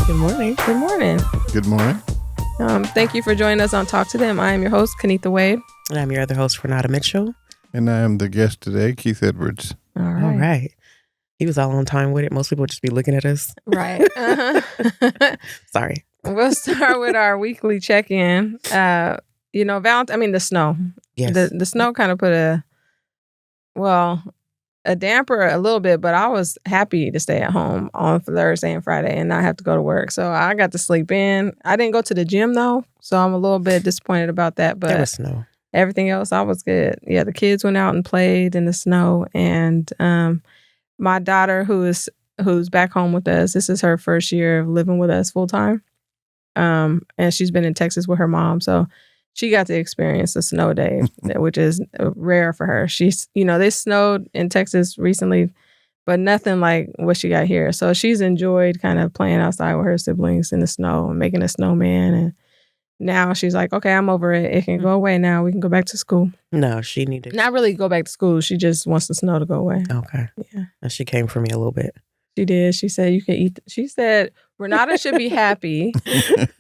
Good morning. Good morning. Good morning. Thank you for joining us on Talk to Them. I am your host, Kennitha Wade. And I'm your other host, Renauda Mitchell. And I am the guest today, Keith Edwards. All All right. He was all on time with it. Most people would just be looking at us. Right. Sorry. We'll start with our weekly check-in. The snow. Yes. The snow kind of put a damper a little bit, but I was happy to stay at home on Thursday and Friday and not have to go to work. So I got to sleep in. I didn't go to the gym though, so I'm a little bit disappointed about that. But there was snow. Everything else, I was good. Yeah, the kids went out and played in the snow, and my daughter, who's back home with us, this is her first year of living with us full time, and she's been in Texas with her mom, so she got to experience the snow day, which is rare for her. They snowed in Texas recently, but nothing like what she got here. So she's enjoyed kind of playing outside with her siblings in the snow and making a snowman. And now she's like, okay, I'm over it. It can go away now. We can go back to school. No, she needed... Not really go back to school. She just wants the snow to go away. Okay. Yeah. And she came for me a little bit. She did. She said, you can eat. She said, Renauda should be happy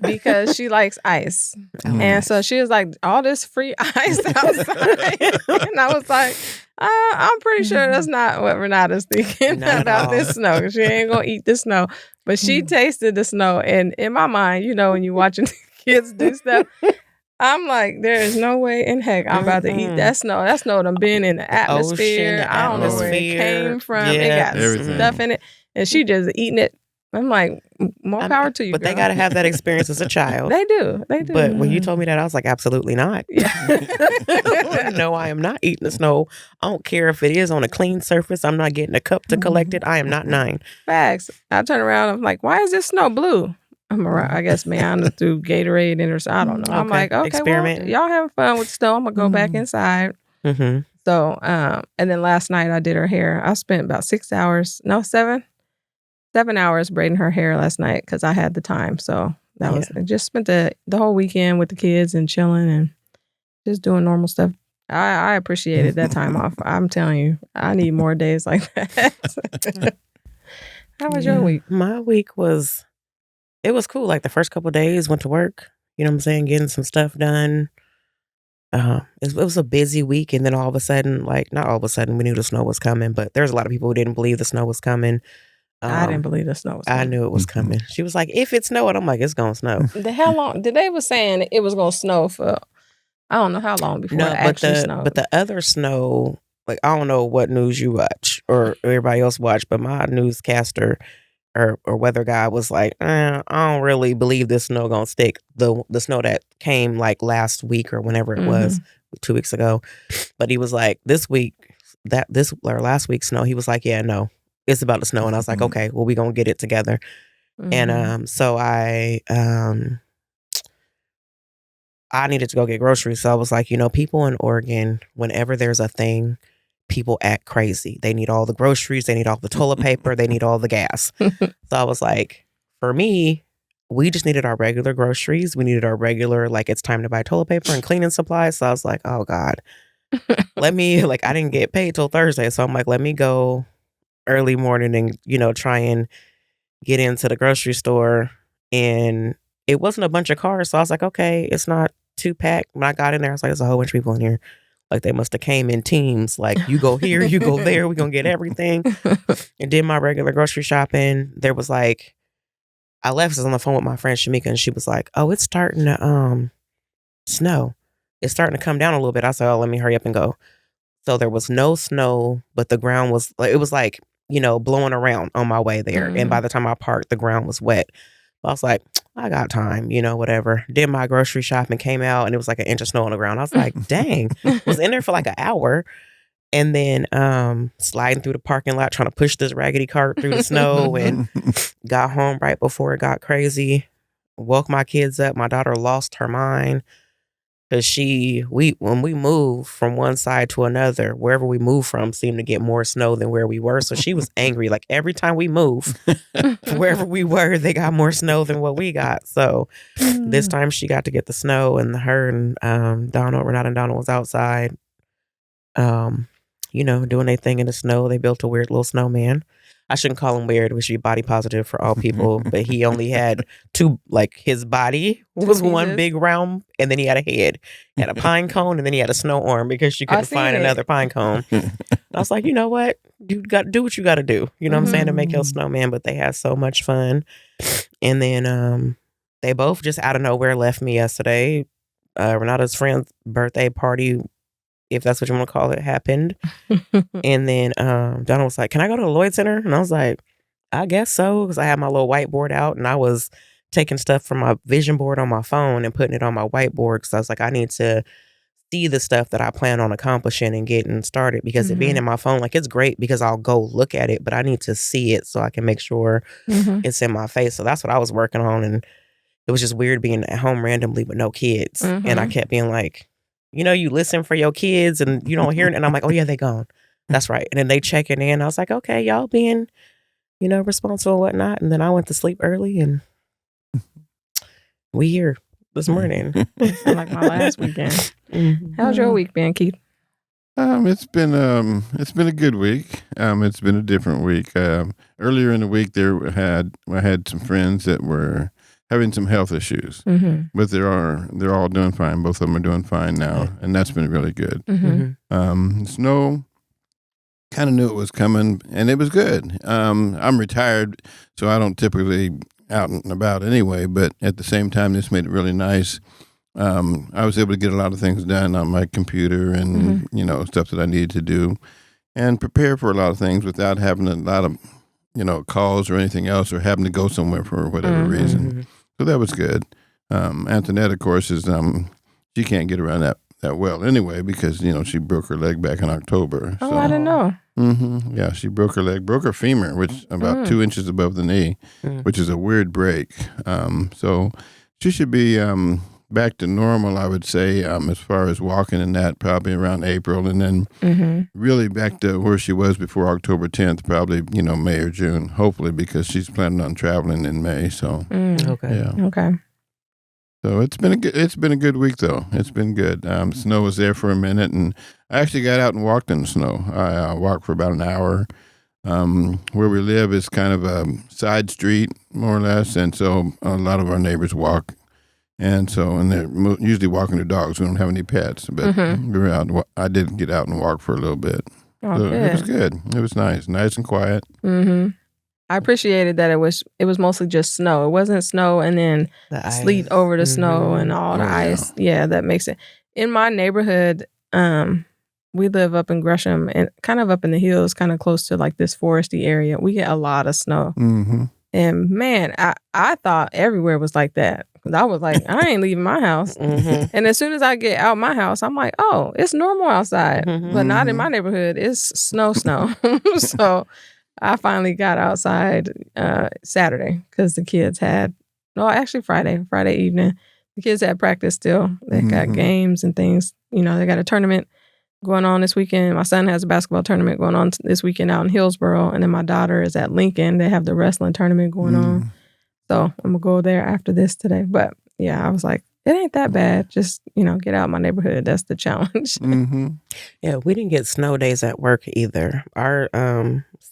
because she likes ice. Oh, and so she was like, all this free ice outside. And I was like, I'm pretty sure that's not what Renauda's thinking about this snow. She ain't going to eat the snow. But she tasted the snow. And in my mind, when you're watching kids do stuff, I'm like, there is no way in heck I'm about to eat that snow. That snow done been in the atmosphere. Ocean, I don't know where it came from. It got everything. stuff in it. And she just eating it. I'm like, more power to you, But girl. they got to have that experience as a child. They do. But when you told me that, I was like, absolutely not. Yeah. No, I am not eating the snow. I don't care if it is on a clean surface. I'm not getting a cup to collect it. I am not 9. Facts. I turn around. I'm like, why is this snow blue? I guess man through Gatorade and or so, I don't know. I'm like, okay, experiment. Well, y'all having fun with snow. I'm gonna go back inside. Mm-hmm. So, and then last night I did her hair. I spent about 7 hours braiding her hair last night because I had the time. So that was I just spent the whole weekend with the kids and chilling and just doing normal stuff. I appreciated that time off. I'm telling you, I need more days like that. How was your week? My week was cool. Like the first couple of days, went to work. You know what I'm saying? Getting some stuff done. It was a busy week, and then all of a sudden, not all of a sudden, we knew the snow was coming. But there's a lot of people who didn't believe the snow was coming. I didn't believe the snow was coming. I knew it was coming. She was like, if it snowed, I'm like, it's gonna snow. How long? They was saying it was gonna snow for I don't know how long before it actually snowed. But the other snow, I don't know what news you watch or everybody else watch, but my newscaster or weather guy was like, I don't really believe this snow gonna stick. The snow that came last week or whenever it was, 2 weeks ago. But he was like, last week's snow, he was like, yeah, no, it's about to snow. And I was like, okay, well, we gonna get it together. And so I needed to go get groceries. So I was like, people in Oregon, whenever there's a thing, people act crazy. They need all the groceries. They need all the toilet paper. They need all the gas. So I was like, for me, we just needed our regular groceries. We needed our regular, it's time to buy toilet paper and cleaning supplies. So I was like, oh God, let me, I didn't get paid till Thursday. So I'm like, let me go early morning and, try and get into the grocery store. And it wasn't a bunch of cars. So I was like, okay, it's not too packed. When I got in there, I was like, there's a whole bunch of people in here. They must have came in teams. You go here, you go there. We're going to get everything. And did my regular grocery shopping. There was I left. I was on the phone with my friend Shamika, and she was like, oh, it's starting to snow. It's starting to come down a little bit. I said, oh, let me hurry up and go. So there was no snow, but the ground was, it was blowing around on my way there. And by the time I parked, the ground was wet. I was like, I got time, whatever. Did my grocery shopping, came out, and it was an inch of snow on the ground. I was like, dang. Was in there for an hour. And then sliding through the parking lot, trying to push this raggedy cart through the snow, and got home right before it got crazy. Woke my kids up. My daughter lost her mind. Because when we moved from one side to another, wherever we moved from seemed to get more snow than where we were. So she was angry. Every time we moved, wherever we were, they got more snow than what we got. So this time she got to get the snow, and her and Renauda and Donald was outside, doing their thing in the snow. They built a weird little snowman. I shouldn't call him weird. We should be body positive for all people. But he only had two, like his body was one big round, and then he had a head. He had a pine cone, and then he had a snow arm because she couldn't find another pine cone. I was like, you know what? You got to do what you got to do. You know what I'm saying? To make your snowman. But they had so much fun. And then they both just out of nowhere left me yesterday. Renauda's friend's birthday party, if that's what you want to call it, happened. And then Donna was like, can I go to the Lloyd Center? And I was like, I guess so. Because I had my little whiteboard out and I was taking stuff from my vision board on my phone and putting it on my whiteboard. Because I was like, I need to see the stuff that I plan on accomplishing and getting started. Because it being in my phone, like it's great because I'll go look at it, but I need to see it so I can make sure it's in my face. So that's what I was working on. And it was just weird being at home randomly with no kids. And I kept being like, you know, you listen for your kids and you don't hear it. And I'm like, oh yeah, they gone. That's right. And then they checking in. I was like, okay, y'all being, you know, responsible and whatnot. And then I went to sleep early and we here this morning. Sound like my last weekend. How's your week been, Keith? It's been a good week. It's been a different week. Earlier in the week, I had some friends that were having some health issues, but they're all doing fine. Both of them are doing fine now, and that's been really good. Snow, kind of knew it was coming, and it was good. I'm retired, so I don't typically out and about anyway, but at the same time, this made it really nice. I was able to get a lot of things done on my computer and, you know, stuff that I needed to do and prepare for a lot of things without having a lot of, you know, calls or anything else or having to go somewhere for whatever reason. So that was good. Antoinette, of course, is she can't get around that well anyway because, you know, she broke her leg back in October. Oh, so. I didn't know. Yeah, she broke her femur, which about 2 inches above the knee, which is a weird break. So she should be back to normal, I would say, as far as walking and that, probably around April, and then really back to where she was before October 10th, probably, you know, May or June, hopefully, because she's planning on traveling in May. So, Okay. So it's been a good week though. It's been good. Snow was there for a minute, and I actually got out and walked in the snow. I walked for about an hour. Where we live is kind of a side street, more or less, and so a lot of our neighbors walk. And they're usually walking their dogs. We don't have any pets, but we were out. I did get out and walk for a little bit. Oh, so good. It was good. It was nice and quiet. I appreciated that it was mostly just snow. It wasn't snow and then sleet over the snow and all the ice. Yeah, that makes it. In my neighborhood, we live up in Gresham and kind of up in the hills, kind of close to like this foresty area. We get a lot of snow. And man, I thought everywhere was like that. I was like, I ain't leaving my house. And as soon as I get out my house, I'm like, oh, it's normal outside. But not in my neighborhood. It's snow. So I finally got outside Saturday because the kids had, Friday evening. The kids had practice still. They got games and things. You know, they got a tournament going on this weekend. My son has a basketball tournament going on this weekend out in Hillsboro. And then my daughter is at Lincoln. They have the wrestling tournament going on. So I'm going to go there after this today. But yeah, I was like, it ain't that bad. Just, you know, get out of my neighborhood. That's the challenge. Yeah, we didn't get snow days at work either. Our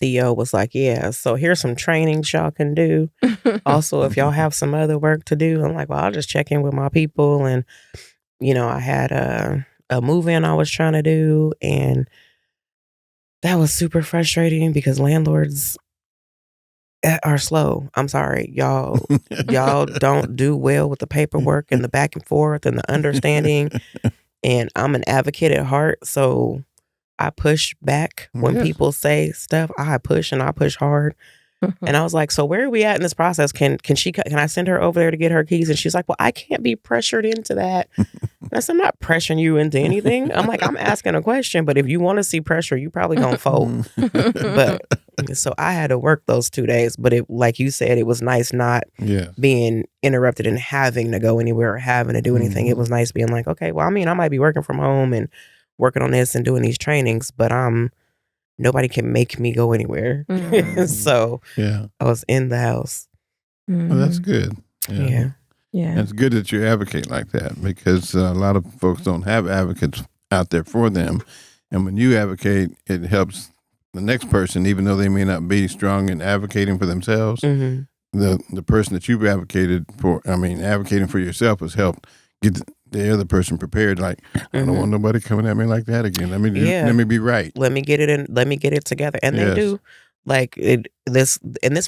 CEO was like, yeah, so here's some trainings y'all can do. Also, if y'all have some other work to do, I'm like, well, I'll just check in with my people. And, you know, I had a move-in I was trying to do. And that was super frustrating because landlords are slow. I'm sorry, y'all don't do well with the paperwork and the back and forth and the understanding. And I'm an advocate at heart, so I push back when people say stuff. I push and I push hard. And I was like, so where are we at in this process? Can I send her over there to get her keys? And she's like, well, I can't be pressured into that. And I said, I'm not pressuring you into anything. I'm like, I'm asking a question, but if you want to see pressure, you probably gonna fold. But so I had to work those 2 days, but it, like you said, it was nice not being interrupted and having to go anywhere or having to do anything. It was nice being like, okay, well, I mean, I might be working from home and working on this and doing these trainings, but nobody can make me go anywhere. So I was in the house. Well, that's good. Yeah. And it's good that you advocate like that because a lot of folks don't have advocates out there for them. And when you advocate, it helps the next person, even though they may not be strong in advocating for themselves. Mm-hmm. The person that you've advocating for yourself has helped get the other person prepared. Like, I don't want nobody coming at me like that again. Let me be right. Let me get it in. Let me get it together. And they do. Like this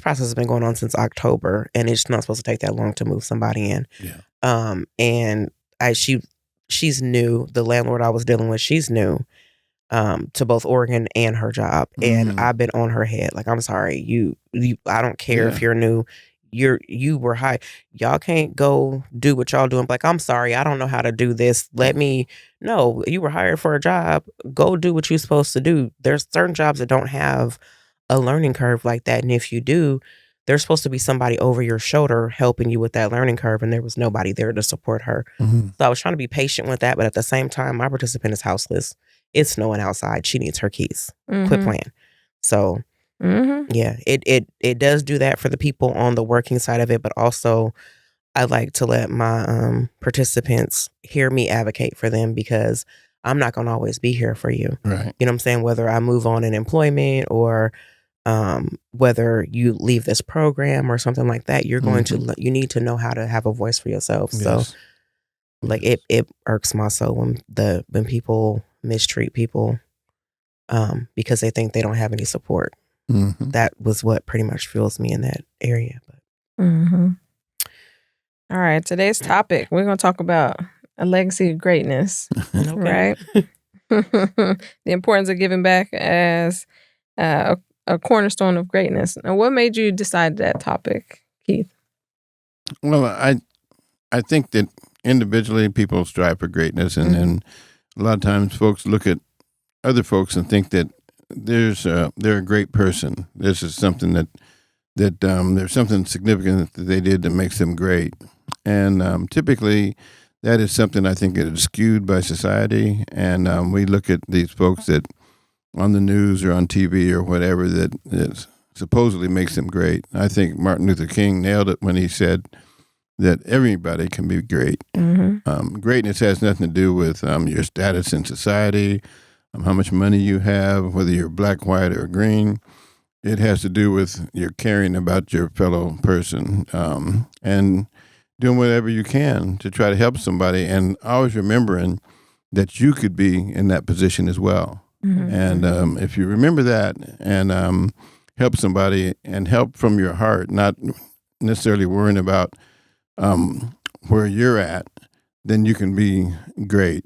process has been going on since October, and it's not supposed to take that long to move somebody in. Yeah. And she's new. The landlord I was dealing with, she's new. To both Oregon and her job, and I've been on her head. Like, I'm sorry, you I don't care if you're new. You were hired. Y'all can't go do what y'all doing. Like, I'm sorry, I don't know how to do this. No, you were hired for a job. Go do what you're supposed to do. There's certain jobs that don't have a learning curve like that, and if you do, there's supposed to be somebody over your shoulder helping you with that learning curve, and there was nobody there to support her. So I was trying to be patient with that, but at the same time, my participant is houseless. It's snowing outside. She needs her keys. Quit playing. So, yeah, it does do that for the people on the working side of it, but also I like to let my participants hear me advocate for them, because I'm not going to always be here for you. Right. You know what I'm saying? Whether I move on in employment or whether you leave this program or something like that, you're going to, you need to know how to have a voice for yourself. Yes. So, like, it irks my soul when people mistreat people because they think they don't have any support. That was what pretty much fuels me in that area. But. All right, today's topic, we're going to talk about a legacy of greatness, right? The importance of giving back as a cornerstone of greatness. And what made you decide that topic, Keith? Well, I think that individually people strive for greatness, and a lot of times folks look at other folks and think that they're a great person. This is something that there's something significant that they did that makes them great. And typically that is something I think that is skewed by society. And we look at these folks that on the news or on TV or whatever that supposedly makes them great. I think Martin Luther King nailed it when he said that everybody can be great. Greatness has nothing to do with your status in society, how much money you have, whether you're black, white, or green. It has to do with your caring about your fellow person and doing whatever you can to try to help somebody, and always remembering that you could be in that position as well. And if you remember that and help somebody and help from your heart, not necessarily worrying about where you're at, then you can be great.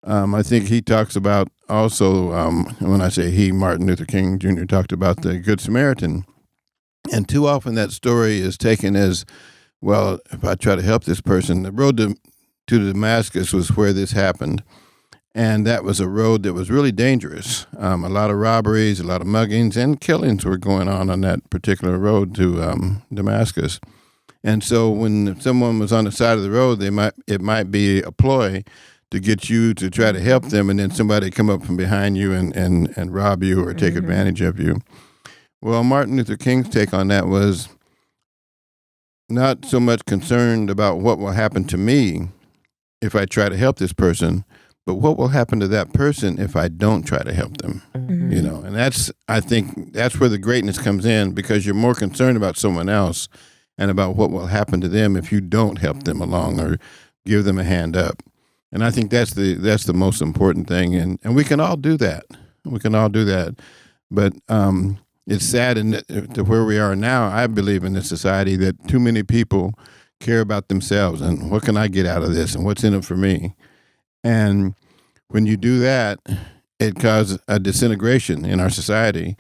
I think he talks about also, when I say he, Martin Luther King Jr. talked about the Good Samaritan. And too often that story is taken as, well, if I try to help this person, the road to Damascus was where this happened. And that was a road that was really dangerous. A lot of robberies, a lot of muggings, and killings were going on that particular road to Damascus. And so when someone was on the side of the road, it might be a ploy to get you to try to help them, and then somebody come up from behind you and rob you or take advantage of you. Well, Martin Luther King's take on that was not so much concerned about what will happen to me if I try to help this person, but what will happen to that person if I don't try to help them. You know, and I think that's where the greatness comes in, because you're more concerned about someone else and about what will happen to them if you don't help them along or give them a hand up. And I think that's the most important thing, and we can all do that. We can all do that, but it's sad to where we are now. I believe in this society that too many people care about themselves and what can I get out of this and what's in it for me. And when you do that, it causes a disintegration in our society,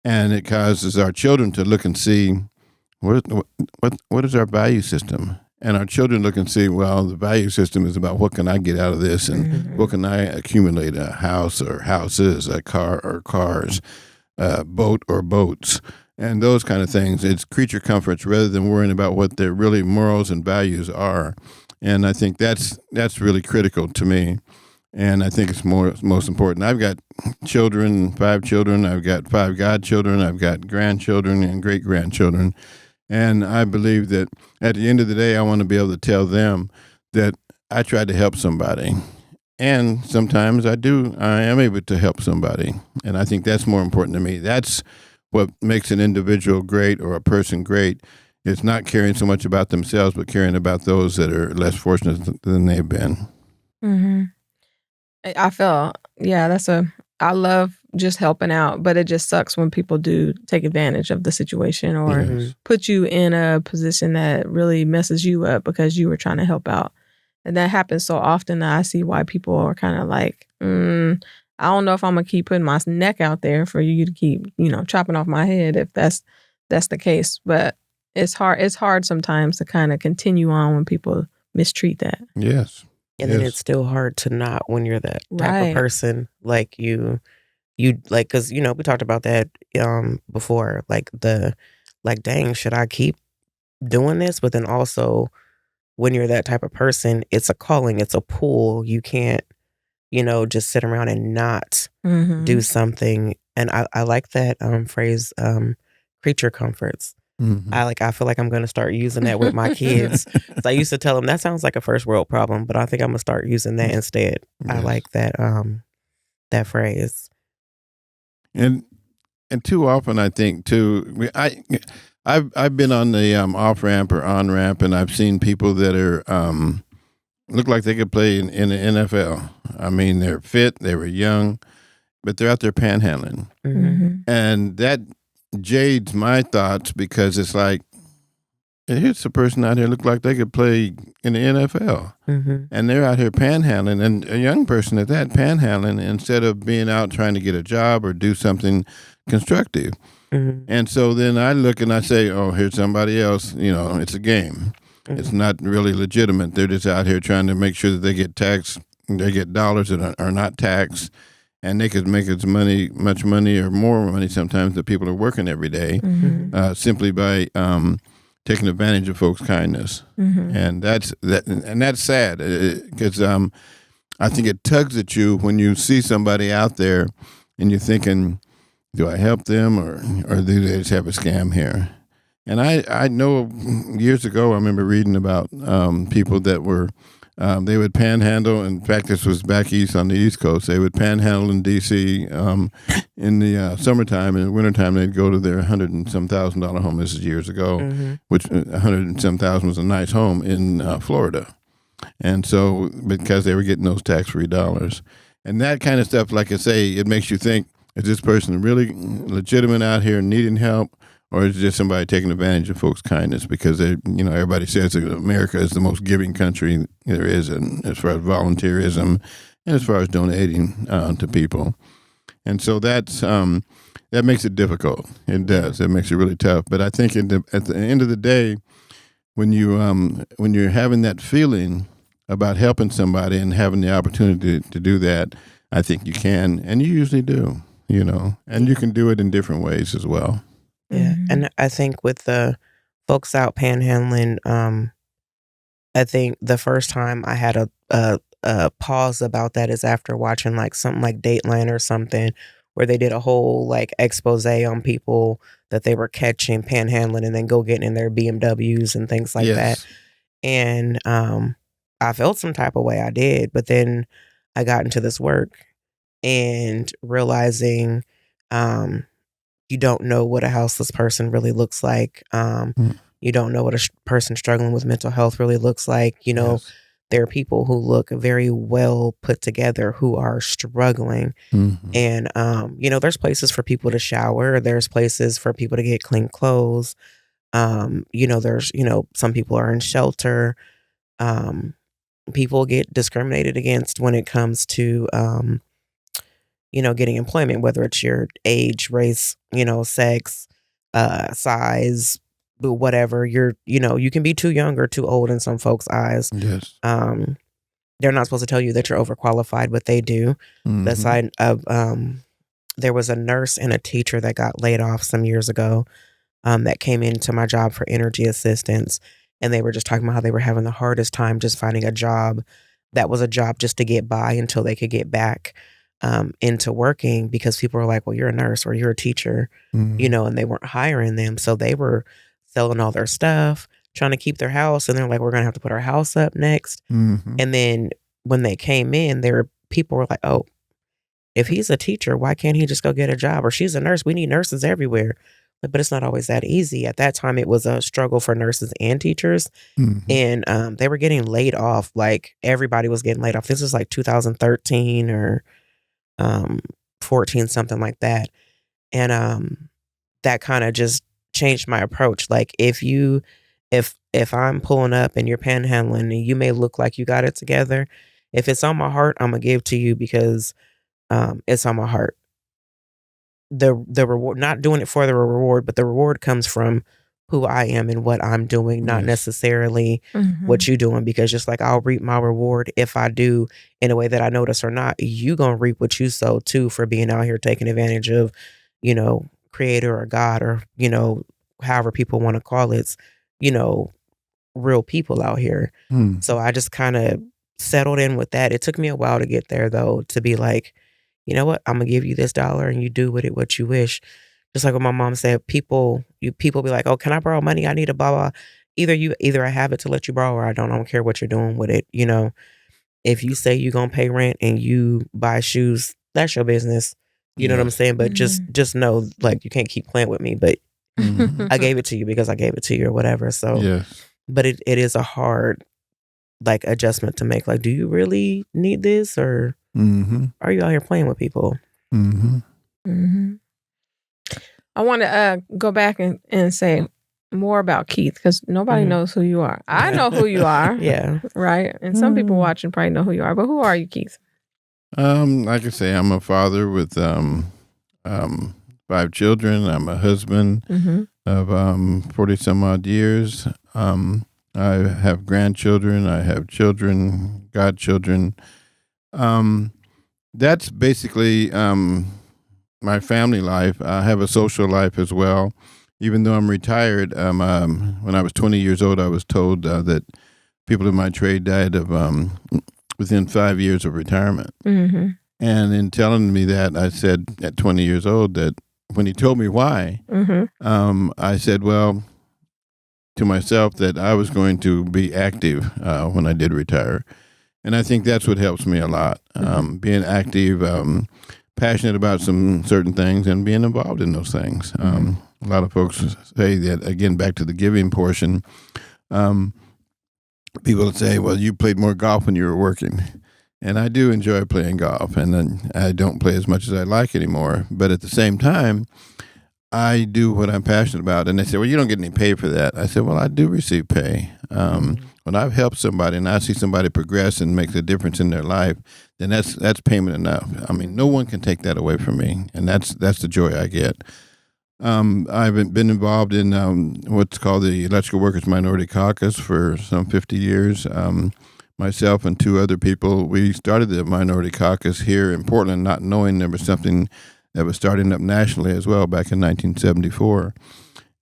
and it causes our children to look and see what is our value system. And our children look and see, well, the value system is about what can I get out of this, and what can I accumulate, a house or houses, a car or cars, a boat or boats, and those kind of things. It's creature comforts rather than worrying about what their really morals and values are. And I think that's really critical to me. And I think it's most important. I've got children, 5 children. I've got 5 godchildren. I've got grandchildren and great-grandchildren. And I believe that at the end of the day, I want to be able to tell them that I tried to help somebody. and sometimes I am able to help somebody. And I think that's more important to me. That's what makes an individual great or a person great. It's not caring so much about themselves, but caring about those that are less fortunate than they've been. Mm-hmm. I love just helping out, but it just sucks when people do take advantage of the situation or put you in a position that really messes you up because you were trying to help out. And that happens so often that I see why people are kind of like, I don't know if I'm going to keep putting my neck out there for you to keep, chopping off my head if that's the case. But it's hard sometimes to kind of continue on when people mistreat that. Yes. And then it's still hard to not when you're that type of person. Like you like, because, we talked about that before. Like dang, should I keep doing this? But then also when you're that type of person, it's a calling, it's a pull. You can't, just sit around and not do something. And I like that phrase, creature comforts. I feel like I'm going to start using that with my kids. So I used to tell them that sounds like a first world problem, but I think I'm going to start using that instead. Yes. I like that that phrase. And too often I think too, I've been on the off ramp or on ramp, and I've seen people that are look like they could play in the NFL. I mean, they're fit, they were young, but they're out there panhandling, and that jades my thoughts because it's like, here's a person out here look like they could play in the NFL, and they're out here panhandling, and a young person at that panhandling instead of being out trying to get a job or do something constructive. And so then I look and I say, oh, here's somebody else, it's a game. It's not really legitimate. They're just out here trying to make sure that they get taxed, they get dollars that are not taxed, and they could make much money or more money sometimes than people are working every day simply by taking advantage of folks' kindness. And that's sad because I think it tugs at you when you see somebody out there and you're thinking, do I help them or do they just have a scam here? And I know years ago I remember reading about people that were they would panhandle. In fact, this was back east on the East Coast. They would panhandle in D.C. In the summertime. In the wintertime, they'd go to their $100 and some thousand home. This is years ago, which $100 and some thousand was a nice home in Florida. And so because they were getting those tax-free dollars. And that kind of stuff, like I say, it makes you think, is this person really legitimate out here needing help, or is it just somebody taking advantage of folks' kindness? Because everybody says that America is the most giving country there is, and as far as volunteerism and as far as donating to people, and so that makes it difficult. It does. It makes it really tough. But I think at the end of the day, when you're having that feeling about helping somebody and having the opportunity to do that, I think you can, and you usually do. And you can do it in different ways as well. Yeah, and I think with the folks out panhandling, I think the first time I had a pause about that is after watching like something like Dateline or something, where they did a whole like expose on people that they were catching panhandling and then go getting in their BMWs and things like that. And I felt some type of way. I did, but then I got into this work and realizing you don't know what a houseless person really looks like. You don't know what a person struggling with mental health really looks like. There are people who look very well put together who are struggling. And, there's places for people to shower. There's places for people to get clean clothes. There's, some people are in shelter. People get discriminated against when it comes to, getting employment, whether it's your age, race, sex, size, whatever. You can be too young or too old in some folks' eyes. Yes. They're not supposed to tell you that you're overqualified, but they do. The side of there was a nurse and a teacher that got laid off some years ago that came into my job for energy assistance, and they were just talking about how they were having the hardest time just finding a job that was a job just to get by until they could get back into working, because people were like, well, you're a nurse or you're a teacher, and they weren't hiring them. So they were selling all their stuff, trying to keep their house. And they're like, we're going to have to put our house up next. And then when they came in, people were like, oh, if he's a teacher, why can't he just go get a job? Or she's a nurse. We need nurses everywhere. But it's not always that easy. At that time, it was a struggle for nurses and teachers. And they were getting laid off. Like, everybody was getting laid off. This is like 2013 or 14, something like that. And that kind of just changed my approach. Like, if I'm pulling up and you're panhandling and you may look like you got it together, if it's on my heart, I'm going to give to you because it's on my heart. The reward, not doing it for the reward, but the reward comes from who I am and what I'm doing, not necessarily what you're doing. Because just like I'll reap my reward if I do in a way that I notice or not, you gonna reap what you sow too for being out here taking advantage of, creator or God or, however people want to call it, real people out here. So I just kind of settled in with that. It took me a while to get there though, to be like, you know what, I'm gonna give you this $1 and you do with it what you wish. Just like what my mom said, people be like, oh, can I borrow money? I need a blah blah. Either I have it to let you borrow or I don't care what you're doing with it. If you say you're gonna pay rent and you buy shoes, that's your business. You know what I'm saying? But just know, like, you can't keep playing with me. But I gave it to you because I gave it to you or whatever. So but it is a hard like adjustment to make. Like, do you really need this or are you out here playing with people? I want to go back and say more about Keith because nobody knows who you are. I know who you are. Right? And some people watching probably know who you are. But who are you, Keith? Like I say, I'm a father with 5 children. I'm a husband of 40 some odd years. I have grandchildren. I have children, godchildren. That's basically my family life. I have a social life as well. Even though I'm retired, when I was 20 years old, I was told that people in my trade died of within 5 years of retirement. And in telling me that, I said at 20 years old that when he told me why, I said, well, to myself that I was going to be active when I did retire. And I think that's what helps me a lot, being active, passionate about some certain things and being involved in those things. A lot of folks say that, again, back to the giving portion, people say, well, you played more golf when you were working. And I do enjoy playing golf, and then I don't play as much as I like anymore. But at the same time, I do what I'm passionate about. And they say, well, you don't get any pay for that. I said, well, I do receive pay. When I've helped somebody and I see somebody progress and make a difference in their life, then that's payment enough. I mean, no one can take that away from me, and that's the joy I get. I've been involved in what's called the Electrical Workers Minority Caucus for some 50 years. Myself and 2 other people, we started the Minority Caucus here in Portland, not knowing there was something that was starting up nationally as well back in 1974.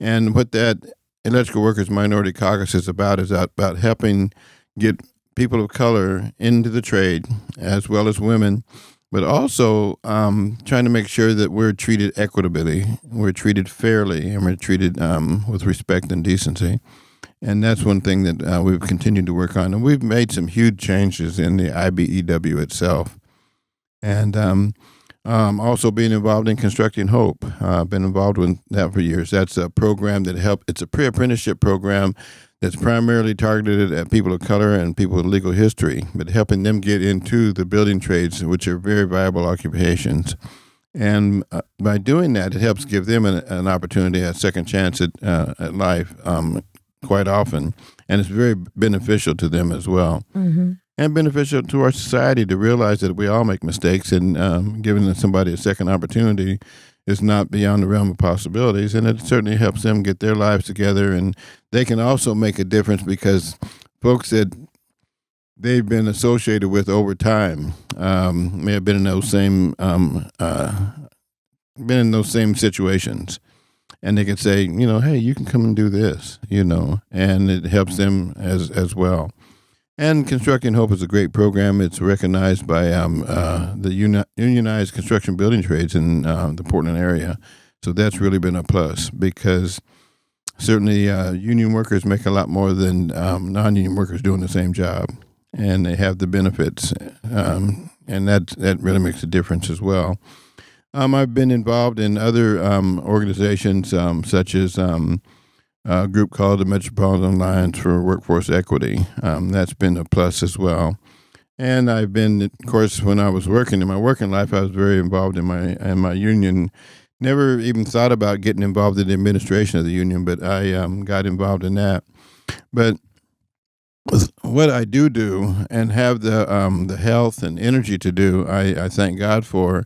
And what that Electrical Workers Minority Caucus is about helping get people of color into the trade as well as women, but also trying to make sure that we're treated equitably, we're treated fairly, and we're treated with respect and decency. And that's one thing that we've continued to work on. And we've made some huge changes in the IBEW itself. And also being involved in Constructing Hope. I've been involved with that for years. That's a program that it's a pre-apprenticeship program that's primarily targeted at people of color and people with legal history, but helping them get into the building trades, which are very viable occupations. And by doing that, it helps give them an opportunity, a second chance at life quite often. And it's very beneficial to them as well. And beneficial to our society to realize that we all make mistakes, and giving somebody a second opportunity is not beyond the realm of possibilities. And it certainly helps them get their lives together, and they can also make a difference because folks that they've been associated with over time may have been in those same situations. And they can say, hey, you can come and do this, and it helps them as well. And Constructing Hope is a great program. It's recognized by the unionized construction building trades in the Portland area. So that's really been a plus because certainly union workers make a lot more than non-union workers doing the same job. and they have the benefits, and that really makes a difference as well. I've been involved in other organizations such as a group called the Metropolitan Alliance for Workforce Equity. That's been a plus as well. And I've been, of course, when I was working in my working life, I was very involved in my union. Never even thought about getting involved in the administration of the union, but I got involved in that. But with what I do and have the health and energy to do, I thank God for,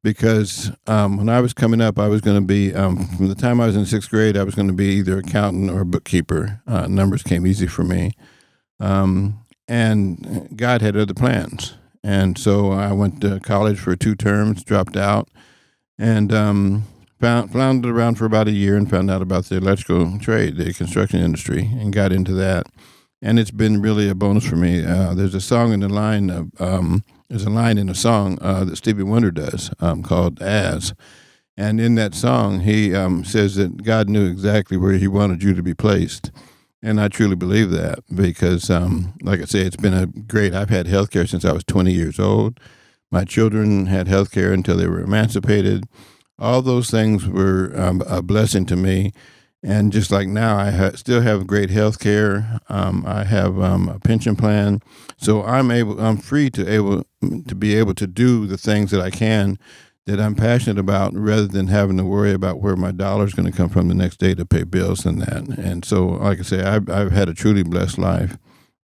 because when I was coming up, I was going to be, from the time I was in 6th grade, I was going to be either accountant or bookkeeper. Numbers came easy for me. And God had other plans. And so I went to college for 2 terms, dropped out, and floundered around for about a year and found out about the electrical trade, the construction industry, and got into that. And it's been really a bonus for me. There's a song in the line of, there's a line in a song that Stevie Wonder does called "As," and in that song he says that God knew exactly where He wanted you to be placed, and I truly believe that because, like I say, it's been a great. I've had health care since I was 20 years old. My children had health care until they were emancipated. All those things were a blessing to me. And just like now, I still have great health care. I have a pension plan, so I'm free to be able to do the things that I can, that I'm passionate about, rather than having to worry about where my dollar is going to come from the next day to pay bills and that. And so, like I say, I've had a truly blessed life.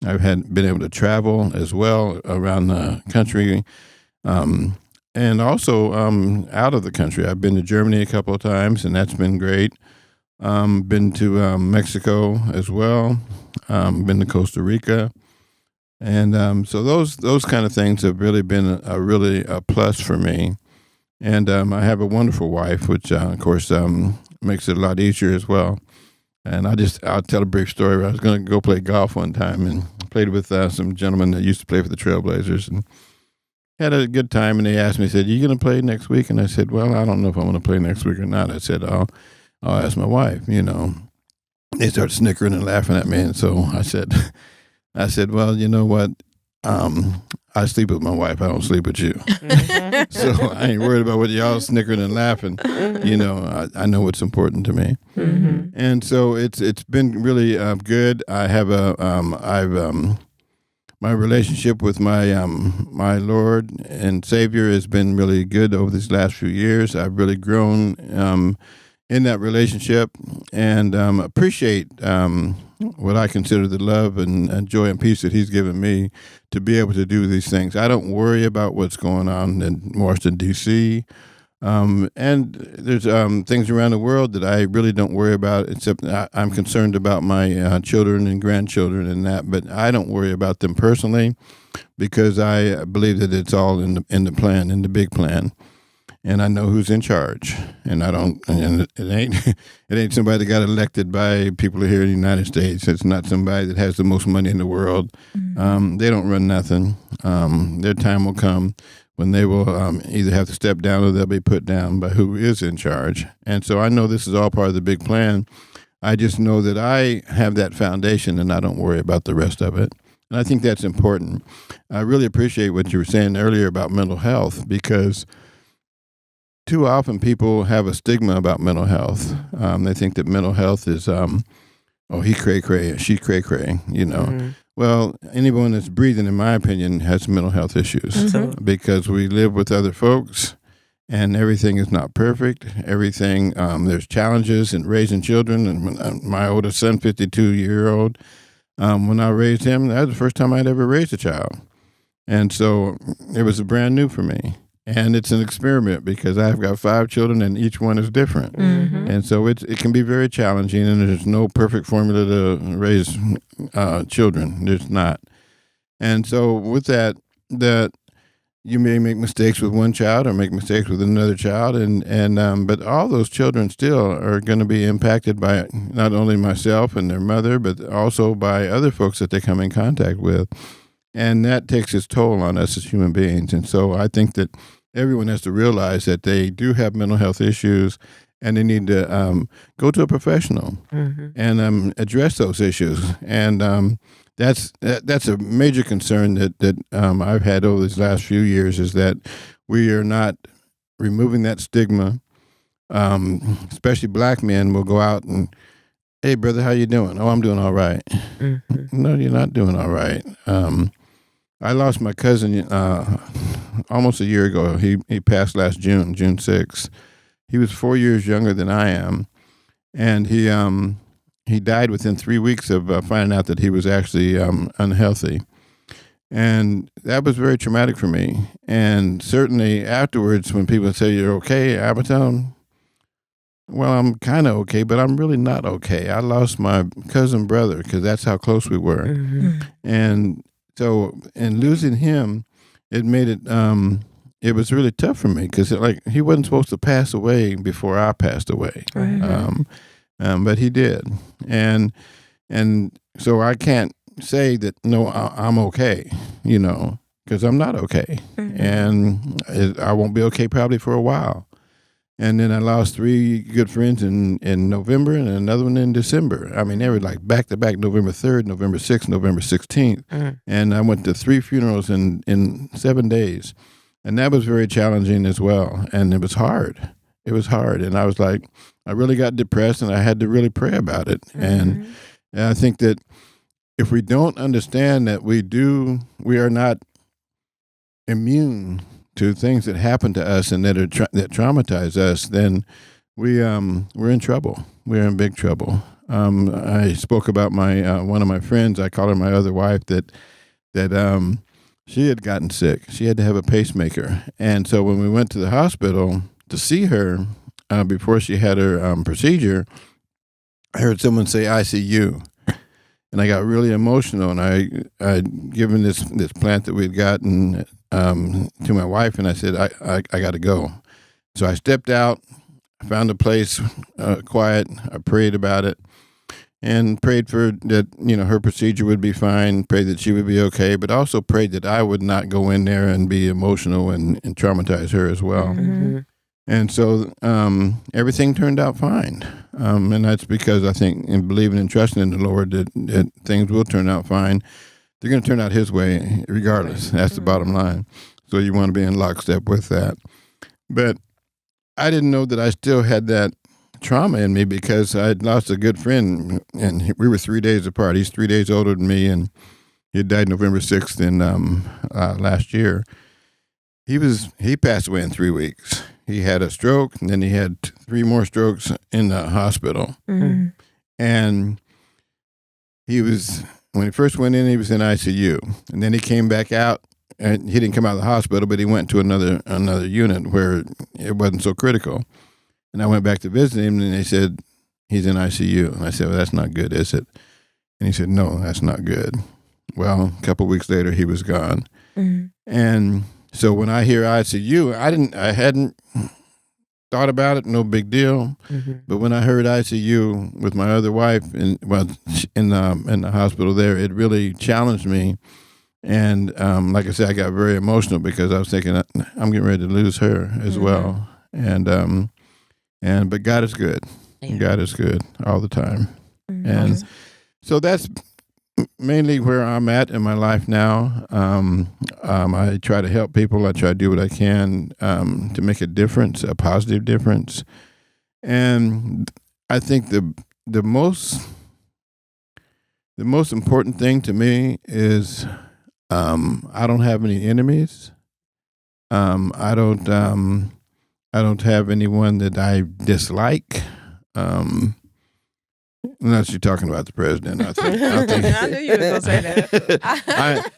I've been able to travel as well around the country, and also out of the country. I've been to Germany a couple of times, and that's been great. Been to Mexico as well. Been to Costa Rica, and so those kind of things have really been a plus for me. And I have a wonderful wife, which of course makes it a lot easier as well. And I'll tell a brief story. I was going to go play golf one time and played with some gentlemen that used to play for the Trailblazers, and had a good time. And they asked me, said, "You going to play next week?" And I said, "Well, I don't know if I'm going to play next week or not." I said, I'll ask my wife, They started snickering and laughing at me. And so I said, "Well, you know what? I sleep with my wife. I don't sleep with you." Mm-hmm. So I ain't worried about what y'all snickering and laughing. I know what's important to me. Mm-hmm. And so it's been really good. I have my relationship with my Lord and Savior has been really good over these last few years. I've really grown in that relationship, and appreciate what I consider the love and joy and peace that He's given me to be able to do these things. I don't worry about what's going on in Washington, D.C., and there's things around the world that I really don't worry about, except I'm concerned about my children and grandchildren and that, but I don't worry about them personally, because I believe that it's all in the plan, in the big plan. And I know who's in charge, and it ain't somebody that got elected by people here in the United States. It's not somebody that has the most money in the world. Mm-hmm. They don't run nothing. Their time will come when they will either have to step down or they'll be put down by who is in charge. And so I know this is all part of the big plan. I just know that I have that foundation, and I don't worry about the rest of it. And I think that's important. I really appreciate what you were saying earlier about mental health, because too often people have a stigma about mental health. They think that mental health is, he cray-cray, she cray-cray, Mm-hmm. Well, anyone that's breathing, in my opinion, has mental health issues, Mm-hmm. because we live with other folks, and everything is not perfect. Everything, there's challenges in raising children. And my oldest son, 52-year-old, when I raised him, that was the first time I'd ever raised a child. And so it was brand new for me. And it's an experiment, because I've got 5 children and each one is different. Mm-hmm. And so it can be very challenging, and there's no perfect formula to raise children. There's not. And so with that you may make mistakes with one child or make mistakes with another child, but all those children still are going to be impacted by not only myself and their mother, but also by other folks that they come in contact with. And that takes its toll on us as human beings. And so I think that everyone has to realize that they do have mental health issues, and they need to go to a professional Mm-hmm. and address those issues. And that's a major concern that I've had over these last few years, is that we are not removing that stigma. Especially black men will go out and, hey, brother, how you doing? Oh, I'm doing all right. Mm-hmm. No, you're not doing all right. I lost my cousin almost a year ago. He passed last June 6th. He was 4 years younger than I am, and he died within 3 weeks of finding out that he was actually unhealthy. And that was very traumatic for me. And certainly afterwards, when people say you're okay, I would tell them, well, I'm kind of okay, but I'm really not okay. I lost my cousin brother because that's how close we were. Mm-hmm. And so in losing him, it made it, it was really tough for me because he wasn't supposed to pass away before I passed away. Right. But he did. And so I can't say that, no, I'm okay, because I'm not okay. Mm-hmm. And I won't be okay probably for a while. And then I lost 3 good friends in November and another one in December. I mean, they were like back-to-back, November 3rd, November 6th, November 16th. Mm-hmm. And I went to 3 funerals in 7 days. And that was very challenging as well. And it was hard. It was hard. And I was like, I really got depressed and I had to really pray about it. Mm-hmm. And I think that if we don't understand that we are not immune to things that happen to us and that traumatize us, then we're in trouble. We're in big trouble. I spoke about my one of my friends. I call her my other wife. That she had gotten sick. She had to have a pacemaker, and so when we went to the hospital to see her before she had her procedure, I heard someone say ICU. And I got really emotional, and I'd given this plant that we'd gotten to my wife, and I said, I got to go. So I stepped out, found a place quiet. I prayed about it, and prayed for that, her procedure would be fine, prayed that she would be okay, but also prayed that I would not go in there and be emotional and traumatize her as well. Mm-hmm. And so everything turned out fine. And that's because I think in believing and trusting in the Lord that things will turn out fine. They're going to turn out His way regardless. That's the bottom line. So you want to be in lockstep with that. But I didn't know that I still had that trauma in me because I'd lost a good friend, and we were 3 days apart. He's 3 days older than me, and he died November 6th in last year. He passed away in 3 weeks. He had a stroke, and then he had 3 more strokes in the hospital. Mm-hmm. And when he first went in, he was in ICU. And then he came back out, and he didn't come out of the hospital, but he went to another unit where it wasn't so critical. And I went back to visit him, and they said, he's in ICU. And I said, well, that's not good, is it? And he said, no, that's not good. Well, a couple of weeks later, he was gone. Mm-hmm. And so when I hear ICU, I hadn't thought about it, no big deal. Mm-hmm. But when I heard ICU with my other wife in the hospital there, it really challenged me. And like I said, I got very emotional because I was thinking I'm getting ready to lose her as mm-hmm. well. But God is good. Yeah. God is good all the time. Mm-hmm. And so that's mainly where I'm at in my life now. I try to help people. I try to do what I can to make a difference, a positive difference. And I think the most important thing to me is I don't have any enemies. I don't have anyone that I dislike. Unless you're talking about the president, I think I knew you were going to say that.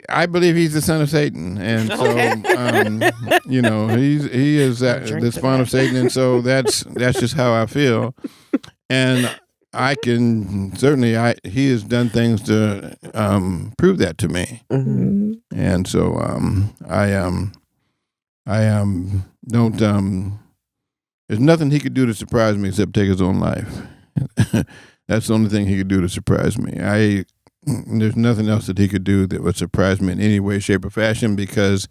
I believe he's the son of Satan, and so he is the spawn of Satan, and so that's just how I feel. And I can certainly he has done things to prove that to me, mm-hmm. and so I don't. There's nothing he could do to surprise me except take his own life. That's the only thing he could do to surprise me. There's nothing else that he could do that would surprise me in any way, shape, or fashion because,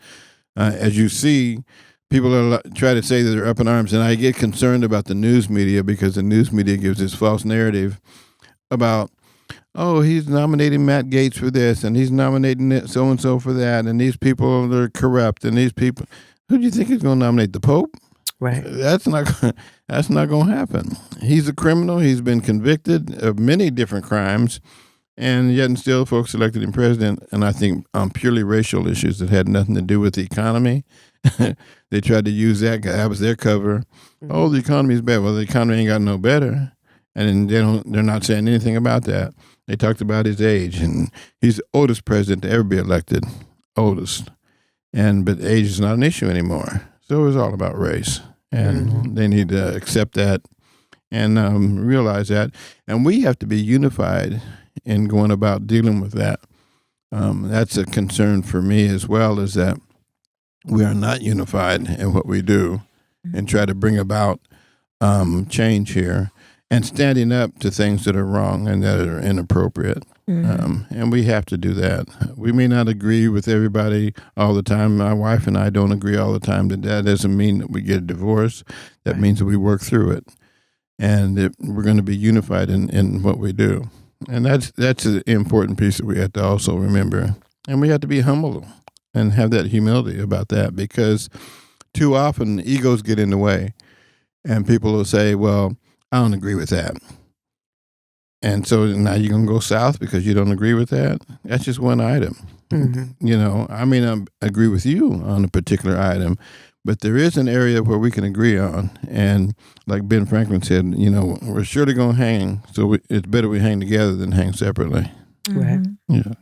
as you see, people try to say that they're up in arms, and I get concerned about the news media because the news media gives this false narrative about oh, he's nominating Matt Gaetz for this, and he's nominating so and so for that, and these people are corrupt, and these people. Who do you think is going to nominate the Pope? Right. That's not going to happen. He's a criminal. He's been convicted of many different crimes, and yet and still folks elected him president. And I think on purely racial issues that had nothing to do with the economy, they tried to use that. That was their cover. Mm-hmm. Oh, the economy is bad. Well, the economy ain't got no better, and they're not saying anything about that. They talked about his age, and he's the oldest president to ever be elected, oldest. But age is not an issue anymore. So it was all about race. And they need to accept that and realize that. And we have to be unified in going about dealing with that. That's a concern for me as well, is that we are not unified in what we do and try to bring about change here and standing up to things that are wrong and that are inappropriate. And we have to do that. We may not agree with everybody all the time. My wife and I don't agree all the time. That doesn't mean that we get a divorce. That means that we work through it. And that we're going to be unified in what we do. And that's an important piece that we have to also remember. And we have to be humble and have that humility about that, because too often egos get in the way. And people will say, well, I don't agree with that. And so now you're going to go south because you don't agree with that? That's just one item. You know, I may not agree with you on a particular item, but there is an area where we can agree on. And like Ben Franklin said, you know, we're surely going to hang, so it's better we hang together than hang separately. Right. Yeah.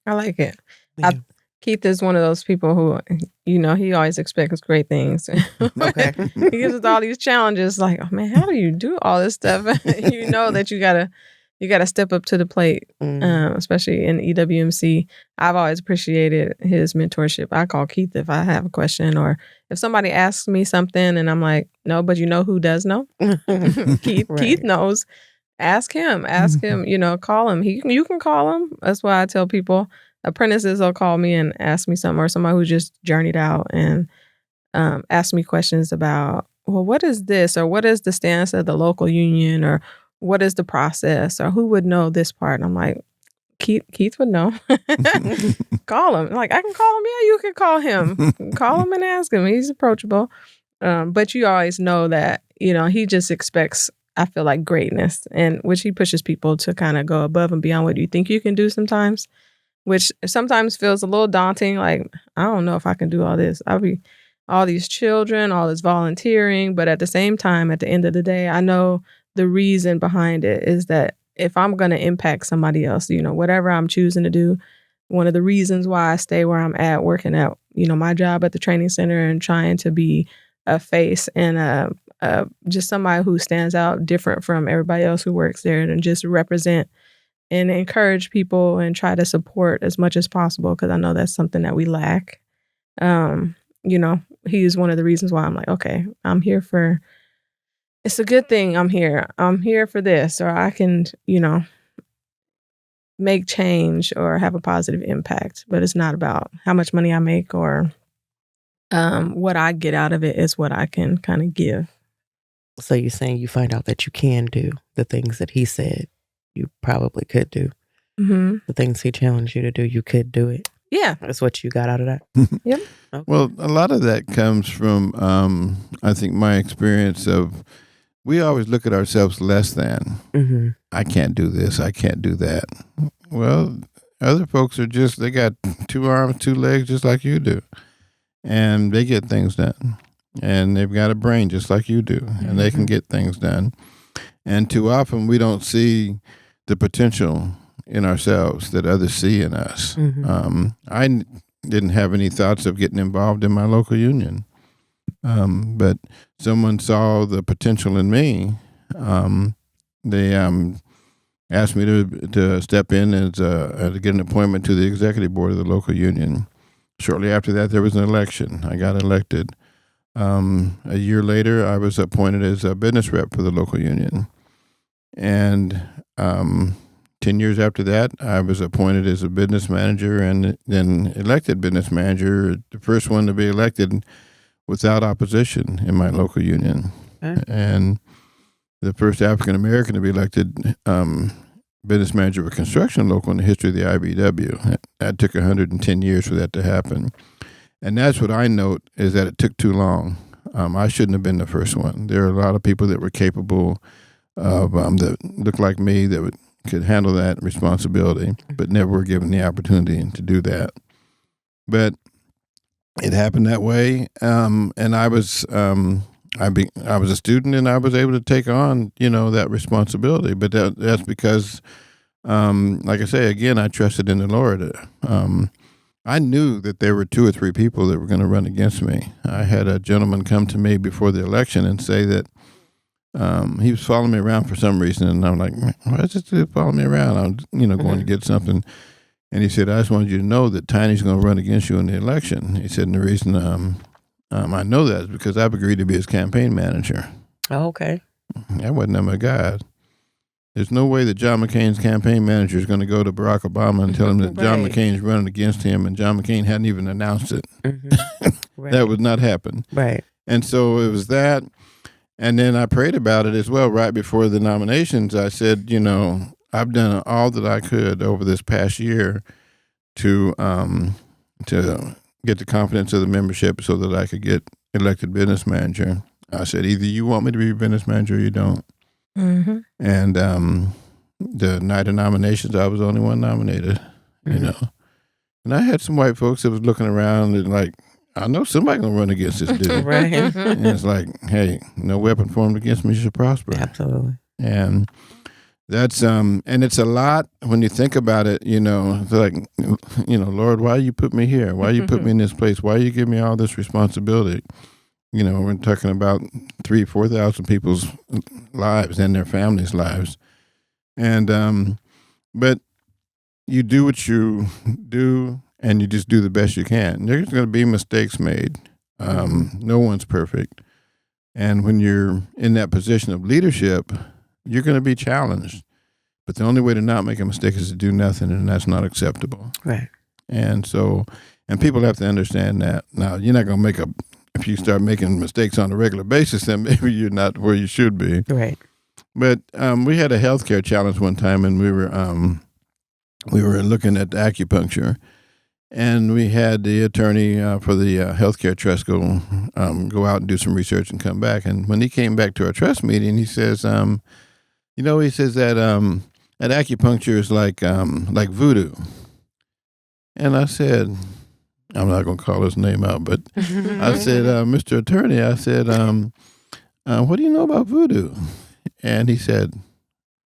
I like it. Yeah. Keith is one of those people who, you know, he always expects great things. Okay. He gives us all these challenges like, oh man, how do you do all this stuff? You know that you gotta step up to the plate, especially in EWMC. I've always appreciated his mentorship. I call Keith if I have a question, or if somebody asks me something and I'm like, no, but you know who does know? Keith. Right. Keith knows. Ask him. You know, call him. You can call him. That's why I tell people. Apprentices will call me and ask me something, or somebody who just journeyed out and ask me questions about, well, what is this, or what is the stance of the local union, or what is the process, or who would know this part? And I'm like, Keith would know. Call him. Like, I can call him. Yeah, you can call him. Call him and ask him. He's approachable. But you always know that, you know, he just expects, I feel like, greatness, and which he pushes people to kind of go above and beyond what you think you can do sometimes, which sometimes feels a little daunting. Like, I don't know if I can do all this. I'll be all these children, all this volunteering. But at the same time, at the end of the day, I know the reason behind it is that if I'm going to impact somebody else, you know, whatever I'm choosing to do, one of the reasons why I stay where I'm at, working at, you know, my job at the training center and trying to be a face and just somebody who stands out different from everybody else who works there, and just represent and encourage people and try to support as much as possible, because I know that's something that we lack. You know, he's one of the reasons why I'm like, okay, I'm here for, it's a good thing I'm here. I'm here for this, or I can, you know, make change or have a positive impact. But it's not about how much money I make or what I get out of it. Is what I can kind of give. So you're saying you find out that you can do the things that he said you probably could do. The things he challenged you to do, you could do it. Yeah. That's what you got out of that. Yep. Okay. Well, a lot of that comes from, I think, my experience of, we always look at ourselves less than. I can't do this. I can't do that. Well, other folks are just, they got 2 arms, 2 legs, just like you do. And they get things done. And they've got a brain just like you do. And they can get things done. And too often we don't see the potential in ourselves that others see in us. I didn't have any thoughts of getting involved in my local union. But someone saw the potential in me. They asked me to step in as to get an appointment to the executive board of the local union. Shortly after that, there was an election. I got elected. A year later, I was appointed as a business rep for the local union. And 10 years after that, I was appointed as a business manager and then elected business manager, the first one to be elected without opposition in my local union. And the first African American to be elected business manager of a construction local in the history of the IBEW. That took 110 years for that to happen. And that's what I note, is that it took too long. I shouldn't have been the first one. There are a lot of people that were capable of, that looked like me, that could handle that responsibility, but never were given the opportunity to do that. But it happened that way. And I was a student, and I was able to take on, that responsibility. But that's because, like I say, again, I trusted in the Lord. I knew that there were 2 or 3 people that were going to run against me. I had a gentleman come to me before the election and say that he was following me around for some reason, and I'm like, why is this dude following me around? I'm, going to get something. And he said, I just wanted you to know that Tiny's going to run against you in the election. He said, and the reason I know that is because I've agreed to be his campaign manager. Oh, okay. That wasn't my God. There's no way that John McCain's campaign manager is going to go to Barack Obama and tell him that John McCain's running against him, and John McCain hadn't even announced it. Right. That would not happen. Right. And so it was that. And then I prayed about it as well right before the nominations. I said, I've done all that I could over this past year to get the confidence of the membership so that I could get elected business manager. I said, either you want me to be business manager or you don't. Mm-hmm. And the night of nominations, I was the only one nominated, And I had some white folks that was looking around and like, I know somebody gonna run against this dude. Right. And it's like, hey, no weapon formed against me shall prosper. Absolutely. And that's and it's a lot when you think about it, it's like, Lord, why you put me here? Why you put me in this place? Why you give me all this responsibility? We're talking about 3,000-4,000 people's lives and their families' lives. And but you do what you do, and you just do the best you can. There's going to be mistakes made. No one's perfect. And when you're in that position of leadership, you're going to be challenged. But the only way to not make a mistake is to do nothing, and that's not acceptable. Right. And so, and people have to understand that. Now, you're not going to if you start making mistakes on a regular basis, then maybe you're not where you should be. Right. But we had a healthcare challenge one time, and we were looking at acupuncture. And we had the attorney for the healthcare trust go out and do some research and come back. And when he came back to our trust meeting, he says, he says that acupuncture is like voodoo. And I said, I'm not going to call his name out, but I said, Mr. Attorney, I said, what do you know about voodoo? And he said,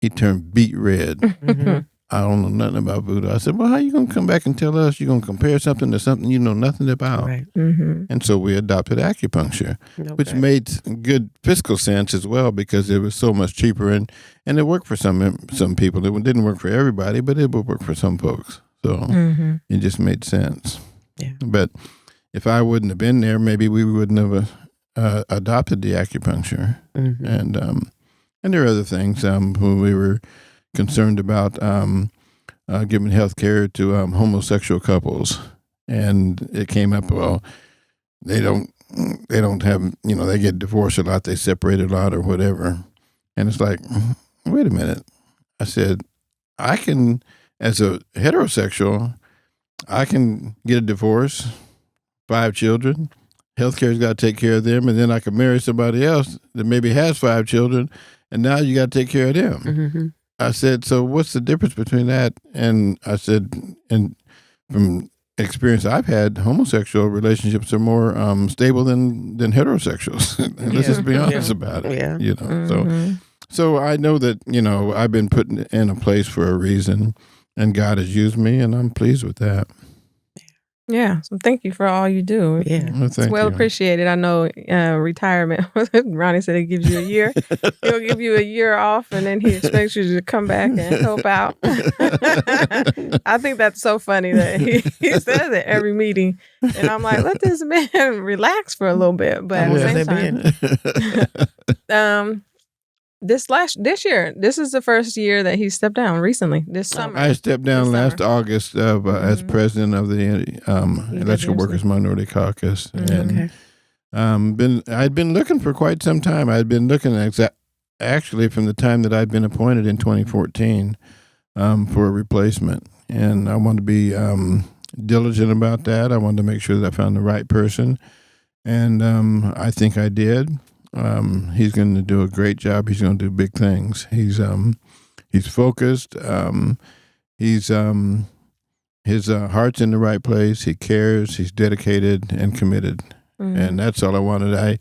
he turned beet red. Mm-hmm. I don't know nothing about voodoo. I said, well, how you going to come back and tell us you're going to compare something to something you know nothing about? Right. Mm-hmm. And so we adopted acupuncture, which made good fiscal sense as well because it was so much cheaper and it worked for some people. It didn't work for everybody, but it would work for some folks. So it just made sense. Yeah. But if I wouldn't have been there, maybe we wouldn't have adopted the acupuncture. Mm-hmm. And there are other things when we were concerned about giving health care to homosexual couples, and it came up. Well, they don't have they get divorced a lot, they separate a lot, or whatever. And it's like, wait a minute. I said, I can, as a heterosexual, I can get a divorce, 5 children. Healthcare's got to take care of them, and then I can marry somebody else that maybe has 5 children, and now you got to take care of them. Mm-hmm. I said, so what's the difference between that? And I said, and from experience I've had, homosexual relationships are more stable than heterosexuals. Let's just be honest about it. Yeah. Mm-hmm. So I know that, I've been put in a place for a reason, and God has used me, and I'm pleased with that. Yeah, so thank you for all you do. Yeah, it's well appreciated. I know retirement, Ronnie said it gives you a year. He'll give you a year off, and then he expects you to come back and help out. I think that's so funny that he says it every meeting. And I'm like, let this man relax for a little bit. But at the same time, this year, this is the first year that he stepped down recently, this summer. I stepped down last August as president of the Electrical Workers Minority Caucus. And I'd been looking for quite some time. I'd been looking actually from the time that I'd been appointed in 2014 for a replacement. And I wanted to be diligent about that. I wanted to make sure that I found the right person. And I think I did. He's going to do a great job. He's going to do big things. He's focused. His heart's in the right place. He cares. He's dedicated and committed. Mm-hmm. And that's all I wanted. I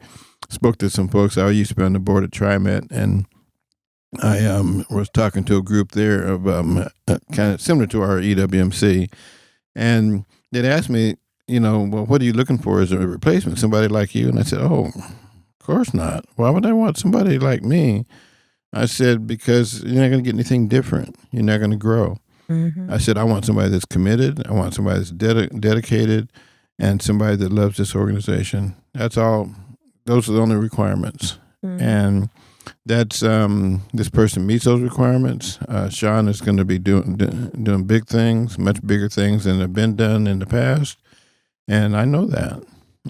spoke to some folks. I used to be on the board at TriMet, and I was talking to a group there of kind of similar to our EWMC, and they'd asked me, well, what are you looking for as a replacement? Somebody like you? And I said, oh, of course not. Why would I want somebody like me? I said, because you're not going to get anything different. You're not going to grow. Mm-hmm. I said, I want somebody that's committed. I want somebody that's dedicated, and somebody that loves this organization. That's all. Those are the only requirements. Mm-hmm. And that's this person meets those requirements. Sean is going to be doing big things, much bigger things than have been done in the past. And I know that.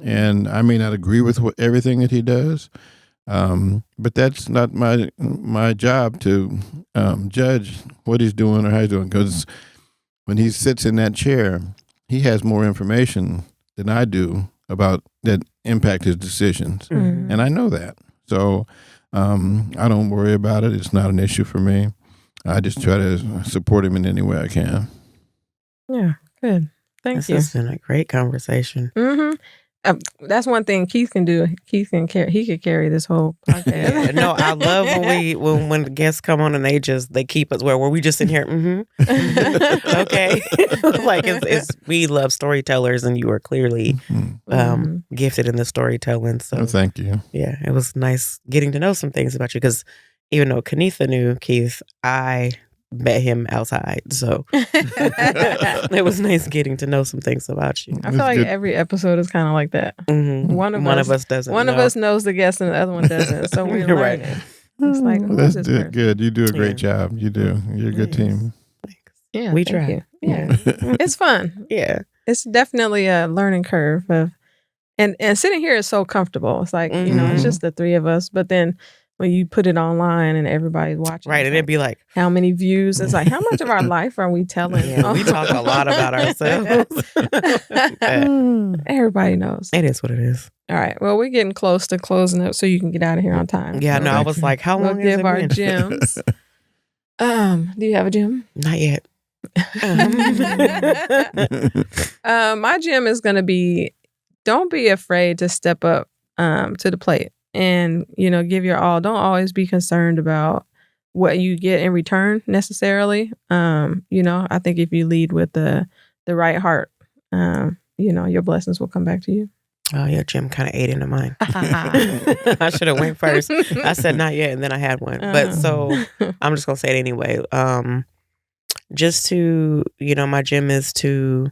And I may not agree with everything that he does, but that's not my job to judge what he's doing or how he's doing. Because when he sits in that chair, he has more information than I do about that impact his decisions. Mm-hmm. And I know that. So I don't worry about it. It's not an issue for me. I just try to support him in any way I can. Yeah, good. Thank you. This has been a great conversation. Mm-hmm. That's one thing Keith can do. Keith can carry. He could carry this whole podcast. Yeah, no, I love when the guests come on and they keep us where we just in here. Mm-hmm. Okay, like we love storytellers, and you are clearly gifted in the storytelling. So thank you. Yeah, it was nice getting to know some things about you, because even though Kennitha knew Keith, I met him outside, so it was nice getting to know some things about you. I feel like every episode is kind of like that. Mm-hmm. One of us doesn't. One of us knows the guest, and the other one doesn't. So we're learning. Right. It's like, that's good. You do a great job. You do. You're a good team. Thanks. Yeah, we try. You. Yeah, it's fun. Yeah, it's definitely a learning curve and sitting here is so comfortable. It's like it's just the three of us, but then when you put it online and everybody's watching, right, and it'd be like, how many views? It's like, how much of our life are we telling? Yeah, we talk a lot about ourselves. Everybody knows. It is what it is. All right. Well, we're getting close to closing up, so you can get out of here on time. Yeah, no, I was like, how long we'll give our gems. Do you have a gem? Not yet. My gem is going to be: don't be afraid to step up to the plate. And, give your all. Don't always be concerned about what you get in return necessarily. I think if you lead with the right heart, your blessings will come back to you. Oh, yeah, Jim kind of ate into mine. I should have went first. I said not yet, and then I had one. But so I'm just going to say it anyway. Just to, my gem is to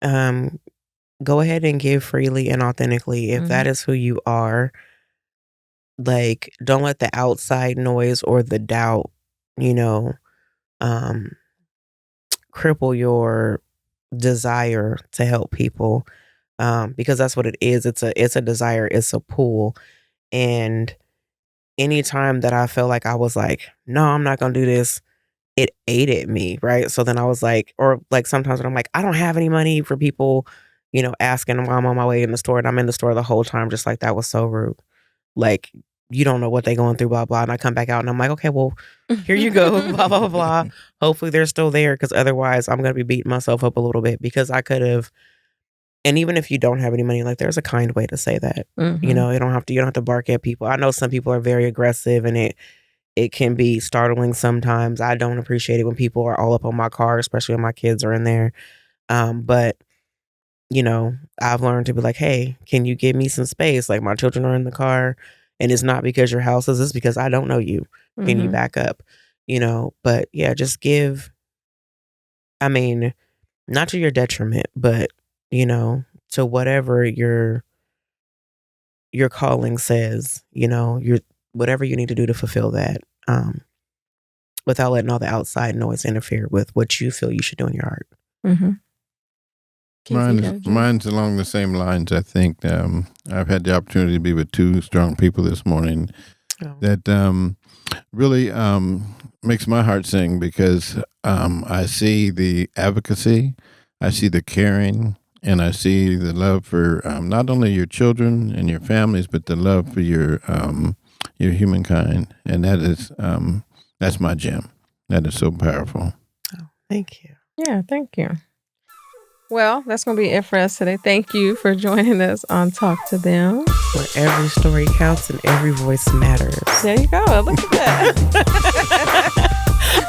go ahead and give freely and authentically. If that is who you are, like, don't let the outside noise or the doubt, cripple your desire to help people, because that's what it is. It's a desire. It's a pull. And anytime that I felt like I was like, no, I'm not gonna do this, it ate at me, right? So then I was like, or like sometimes when I'm like, I don't have any money for people, asking while I'm on my way in the store, and I'm in the store the whole time, just like, that was so rude. Like, you don't know what they're going through, blah, blah. And I come back out and I'm like, okay, well, here you go, blah, blah, blah. Hopefully they're still there, because otherwise I'm going to be beating myself up a little bit, because I could have. And even if you don't have any money, like, there's a kind way to say that. Mm-hmm. You don't have to bark at people. I know some people are very aggressive, and it can be startling sometimes. I don't appreciate it when people are all up on my car, especially when my kids are in there. But I've learned to be like, hey, can you give me some space? Like, my children are in the car. And it's not because your house is, it's because I don't know you. Can you back up? But yeah, just give. I mean, not to your detriment, but, to whatever your calling says, your whatever you need to do to fulfill that, without letting all the outside noise interfere with what you feel you should do in your art. Mm-hmm. Mine's along the same lines. I think I've had the opportunity to be with two strong people this morning that really makes my heart sing because I see the advocacy, I see the caring, and I see the love for not only your children and your families, but the love for your humankind, and that is that's my gem. That is so powerful. Oh, thank you. Yeah, thank you. Well, that's going to be it for us today. Thank you for joining us on Talk to Them. Where every story counts and every voice matters. There you go. Look at that.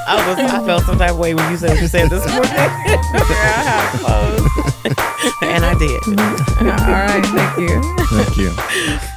I felt some type of way when you said what you said this morning. Yeah, And I did. all right. Thank you. Thank you.